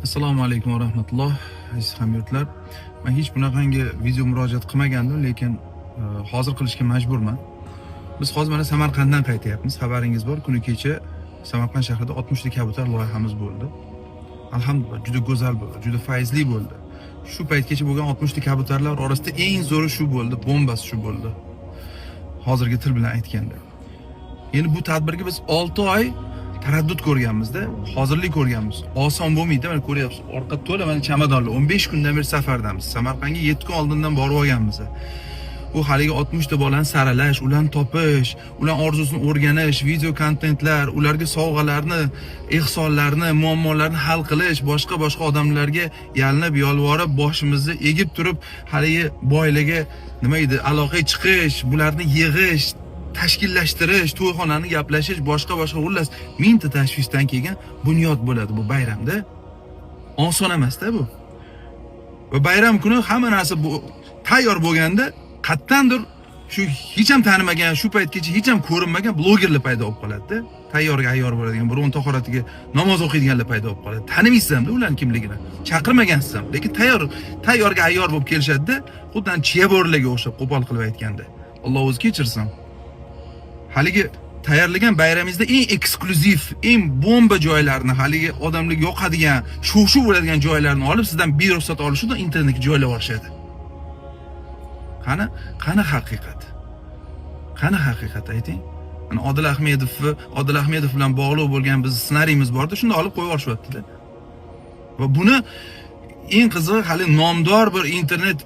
Assalomu alaykum va rahmatulloh. Aziz hamyurtlar. Men hech bunaqangi video murojaat qilmagandim, lekin hozir qilishga majburman. Biz hozir mana Samarqanddan qaytyapmiz. Xabaringiz bor, kuni kecha Samarqand shahrida 60 ta kabutar loyihamiz bo'ldi. Alhamdulillah, juda go'zal bo'ldi, juda fayzli bo'ldi. Shu paytgacha bo'lgan 60 ta kabutarlar orasida eng zo'ri shu bo'ldi, bombasi shu bo'ldi. Hozirgi til bilan aytganda. Endi bu tadbirga biz 6 oy taraddud ko'rganmizda, hozirlik ko'rganmiz. Oson bo'lmaydi, mana ko'ryapsiz. Orqa to'la mana chamadonlar. 15 kundan beri safardamiz. Samarqandga 7 kun oldindan borib olganmiz. Bu haligi 60 ta bolani saralash, ularni topish, ular orzusini o'rganish, video kontentlar, ularga sovg'alarni, ehsonlarni, muammolarni hal qilish, boshqa odamlarga yalinib, yolvorib, boshimizni egib turib, haligi boylarga nima edi, aloqaga chiqish, bularni yig'ish, tashkillashtirish, to'yxonani gaplashish, boshqa xullas mingta tashvishdan keyin bunyod bo'ladi bu bayramda. Oson emas-da bu. Va bayram kuni hamma narsa bu tayyor bo'lganda qattandir shu hech ham tanimagan, shu paytgacha hech ham ko'rinmagan blogerlar paydo bo'lib qoladi-da. Tayyorga ayyor bo'ladigan, birovning tahoratiga namoz o'qiydiganlar paydo bo'lib qoladi. Tanimaysiz ham-da ularning kimligini. Chaqirmagansiz ham, lekin tayyorga ayyor bo'lib kelishadi-da, xuddi chiyaborlarga o'xshab qo'pol qilib aytganda. Alloh o'zi kechirsin. Haligi tayyorlagan bayramingizda eng eksklyuziv, eng bomba joylarni, haligi odamlarga yoqadigan, shuv-shuv bo'ladigan joylarni olib sizdan bir ruxsat olishida internetga joylab olishadi. Qani haqiqat? Qani haqiqat ayting? Mana Odil Ahmedov bilan bog'liq bo'lgan biz ssenariyimiz borda, shunda olib qo'yib olishyapti-da. Va buni eng qizig'i hali nomdor bir internet,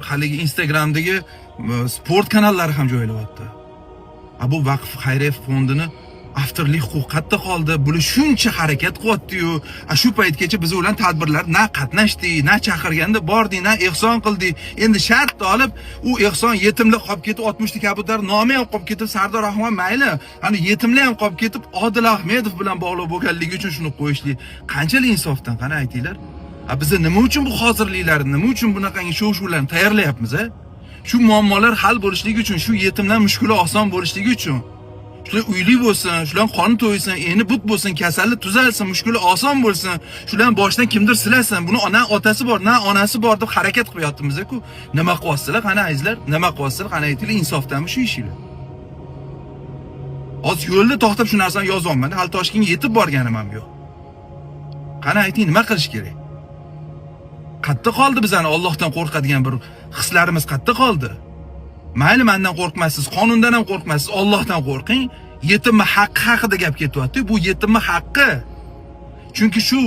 haligi Instagramdagi sport kanallari ham joylayapti. Bu vaqf xayriya fondini avtorlik huquqi qayerda qoldi? Bular shuncha harakat qilyapti-yu, shu paytgacha biz ular tadbirlar na qatnashdik, na chaqirganda bordik, na ehson qildik. Endi shart olib, u ehson yetimlar qolib ketib, 60 ta kabutar nomi ham qolib ketib, Sardor Rahmon mayli, ana yetimlar ham qolib ketib, Odil Ahmedov bilan bog'liq bo'lganligi uchun shuni qo'yishlik qanchalik insofdan, qani aytinglar? Biz nima uchun bu hozirliklarni, nima uchun bunaqangi shov-shuvlarni tayyorlayapmiz, Shu muammolar hal bo'lishligi uchun, shu yetimlar mushkuli oson bo'lishligi uchun. Shular uyli bo'lsin, shular qoni to'ysin, eni but bo'lsin, kasallik tuzalsin, mushkuli oson bo'lsin, shularning boshidan kimdir silasin. Buni otasi bor, na onasi bor deb harakat qilyapmiz-ku. Nima qilyapsizlar, qani azizlar? Nima qilyapsizlar, qani aytinglar, insofdanmi shu ishinglar? Hozir yo'lda to'xtab shu narsani yozyapman, hali Toshkentga yetib borganim ham yo'q. Qani ayting, nima qilish kerak? Qayerda qoldi bizani Allohdan qo'rqadigan bir hislarimiz qayerda qoldi? Mayli mendan qo'rqmaysiz, qonundan ham qo'rqmaysiz, Allohdan qo'rqing. Yetimning haqqi haqida gap ketyapti. Bu yetimning haqqi. Chunki shu